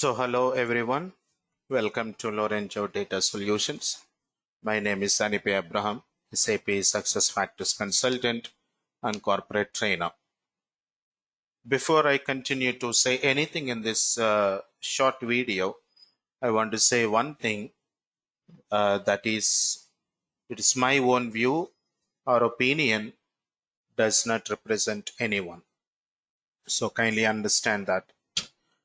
Hello everyone. Welcome to Lorenzo Data Solutions. My name is Anipe Abraham, SAP SuccessFactors Consultant and Corporate Trainer. Before I continue to say anything in this short video, I want to say one thing that is, it is my own view or opinion, does not represent anyone. So kindly understand that.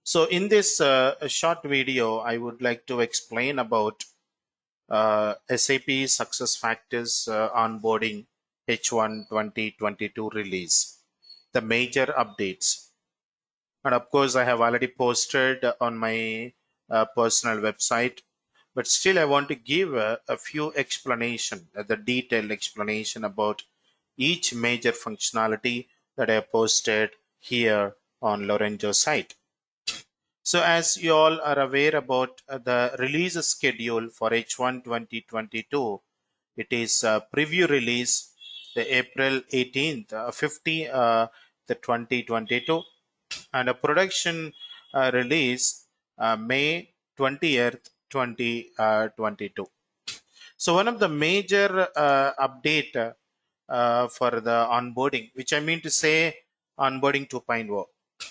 So in this short video, I would like to explain about SAP SuccessFactors Onboarding H1 2022 release, the major updates. And of course, I have already posted on my personal website, but still I want to give a few explanation, the detailed explanation about each major functionality that I posted here on Lorenzo's site. So as you all are aware about the release schedule for H1 2022, it is a preview release the April 18th, 50, the 2022, and a production release May 20th, 2022. So one of the major update for the onboarding, which I mean to say onboarding 2.0,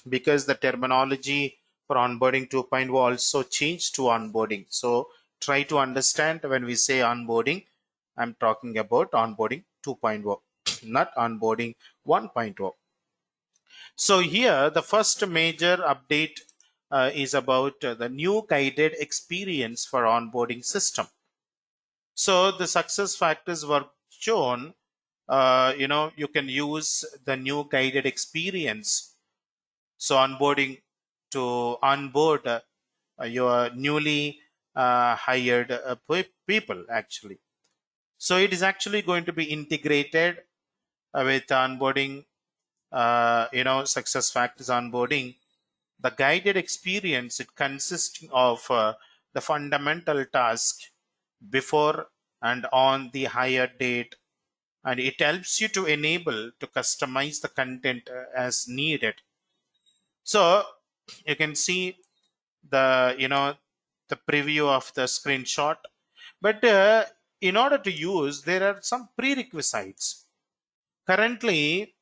because the terminology for onboarding 2.0 also changed to onboarding. So try to understand when we say onboarding, I'm talking about onboarding 2.0, not onboarding 1.0. So here the first major update is about the new guided experience for onboarding system. So the success factors were shown. You can use the new guided experience. So onboarding to onboard your newly hired people actually. So it is actually going to be integrated with onboarding, success factors onboarding. The guided experience, it consists of the fundamental task before and on the hire date, and it helps you to enable to customize the content as needed. So you can see the preview of the screenshot, but in order to use, there are some prerequisites. Currently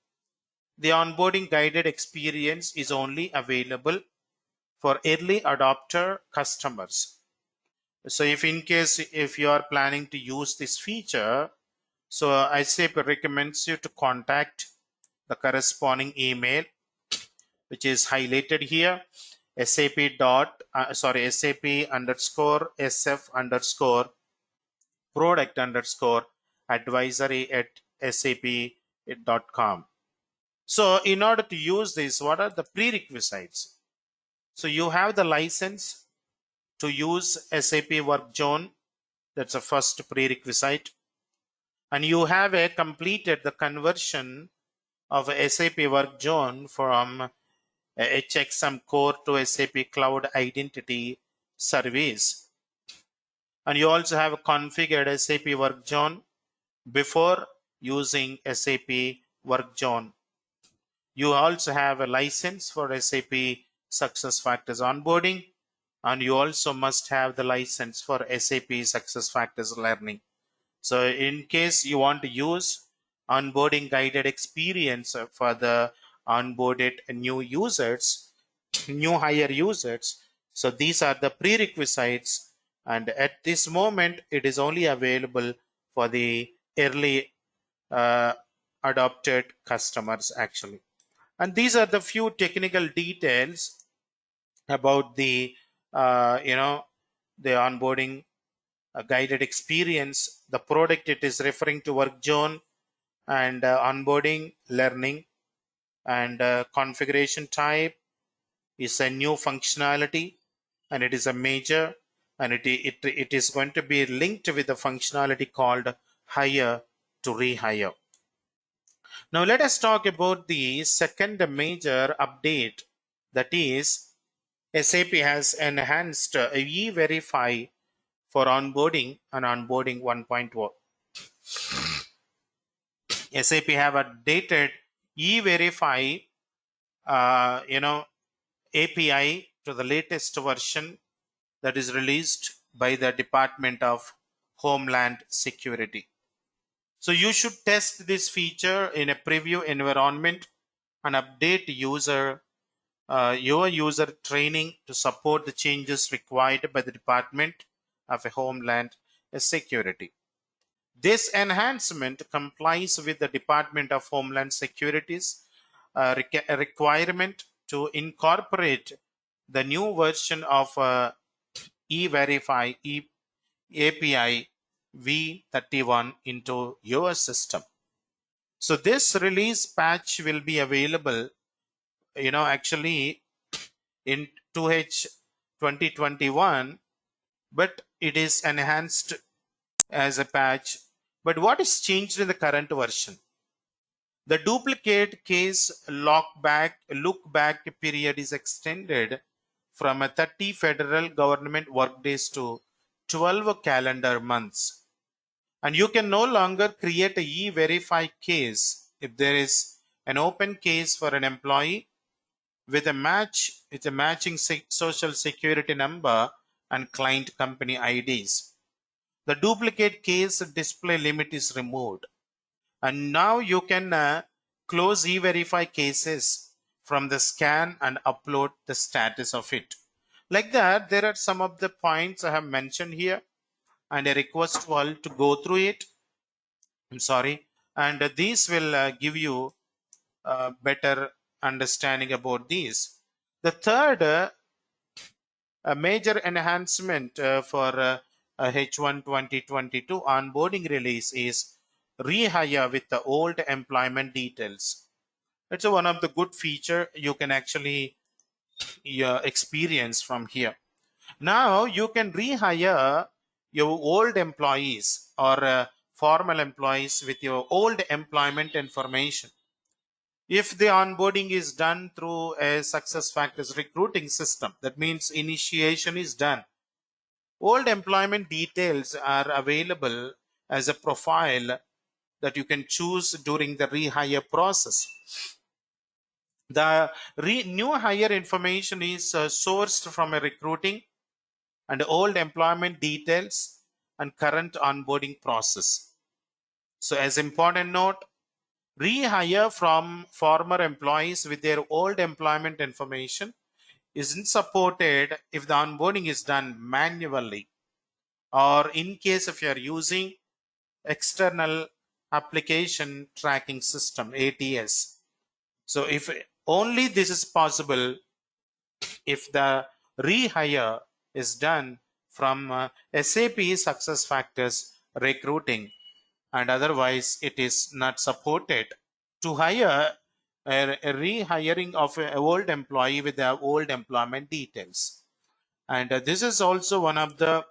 the onboarding guided experience is only available for early adopter customers. So if you are planning to use this feature, so SAP recommends you to contact the corresponding email, which is highlighted here, SAP underscore SF underscore product underscore advisory at sap.com. So in order to use this, what are the prerequisites? So you have the license to use SAP Work Zone. That's the first prerequisite. And you have completed the conversion of SAP Work Zone from HXM core to SAP Cloud Identity Service. And you also have configured SAP Work Zone before using SAP Work Zone. You also have a license for SAP SuccessFactors Onboarding, and you also must have the license for SAP SuccessFactors Learning. So in case you want to use onboarding guided experience for the onboarded new users, new hire users, so these are the prerequisites, and at this moment it is only available for the early adopted customers actually. And these are the few technical details about the the onboarding guided experience. The product, it is referring to Work Zone, and onboarding learning, and configuration type is a new functionality, and it is a major, and it is going to be linked with the functionality called hire to rehire. Now let us talk about the second major update, that is SAP has enhanced EVerify for onboarding and onboarding 1.0. SAP have updated EVerify API to the latest version that is released by the Department of Homeland Security. So you should test this feature in a preview environment and update your user training to support the changes required by the Department of Homeland Security. This enhancement complies with the Department of Homeland Security's requirement to incorporate the new version of EVerify API v31 into your system. So this release patch will be available, actually in 2H 2021, but it is enhanced as a patch. But what is changed in the current version? The duplicate case look back period is extended from a 30 federal government workdays to 12 calendar months. And you can no longer create a e-verify case if there is an open case for an employee with a matching social security number and client company IDs. The duplicate case display limit is removed. And now you can close e-verify cases from the scan and upload the status of it. Like that, there are some of the points I have mentioned here, and I request you all to go through it. I'm sorry. And these will give you a better understanding about these. The third a major enhancement for H1 2022 onboarding release is rehire with the old employment details. It's one of the good feature you can actually experience from here. Now you can rehire your old employees or formal employees with your old employment information. If the onboarding is done through a SuccessFactors recruiting system, that means initiation is done. Old employment details are available as a profile that you can choose during the rehire process. The new hire information is sourced from a recruiting and old employment details and current onboarding process. So as important note, rehire from former employees with their old employment information isn't supported if the onboarding is done manually, or in case if you are using external application tracking system ATS. So if only this is possible if the rehire is done from SAP SuccessFactors recruiting, and otherwise it is not supported. To hire a rehiring of an old employee with the old employment details. And this is also one of the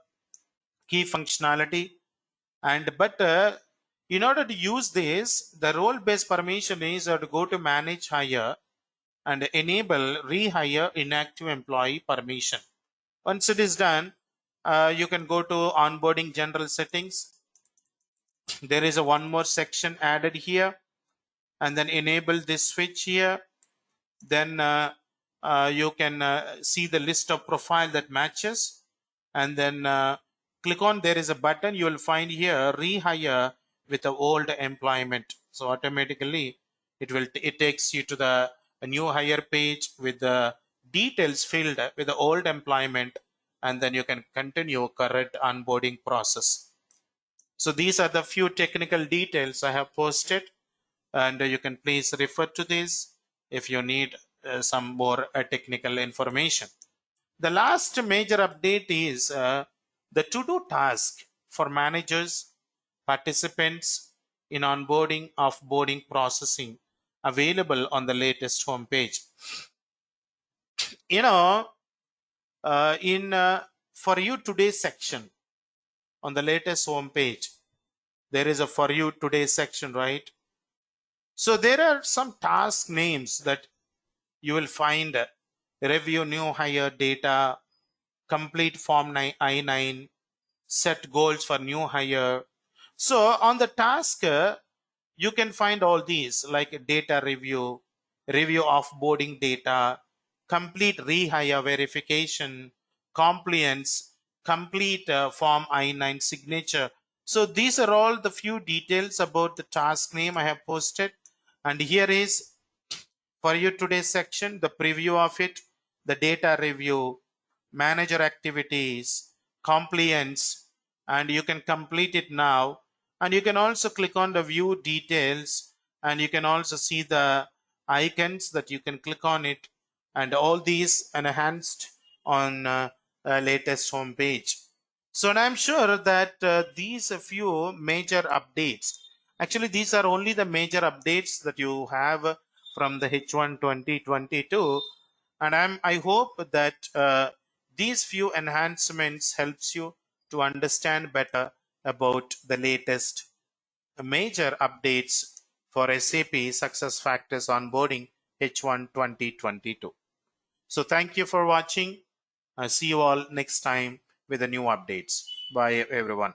key functionality. And in order to use this, the role-based permission is to go to manage hire and enable rehire inactive employee permission. Once it is done, you can go to onboarding general settings. There is a one more section added here, and then enable this switch here. Then you can see the list of profile that matches, and then click on, there is a button you will find here, rehire with the old employment. So automatically it takes you to the new hire page with the details filled with the old employment, and then you can continue current onboarding process. So these are the few technical details I have posted, and you can please refer to this if you need some more technical information. The last major update is the to-do task for managers, participants in onboarding, offboarding, processing, available on the latest homepage. For you today section on the latest homepage, there is a for you today section, right? So there are some task names that you will find: review new hire data, complete form I-9, set goals for new hire. So on the task, you can find all these like data review, review offboarding data, complete rehire verification, compliance, complete Form I-9 signature. So these are all the few details about the task name I have posted. And here is for you today's section, the preview of it, the data review, manager activities, compliance, and you can complete it now. And you can also click on the view details, and you can also see the icons that you can click on it, and all these enhanced on latest homepage. So and I'm sure that these a few major updates, actually these are only the major updates that you have from the H1 2022, and I hope that these few enhancements helps you to understand better about the latest major updates for SAP SuccessFactors Onboarding H1 2022. So thank you for watching. See you all next time with the new updates. Bye everyone.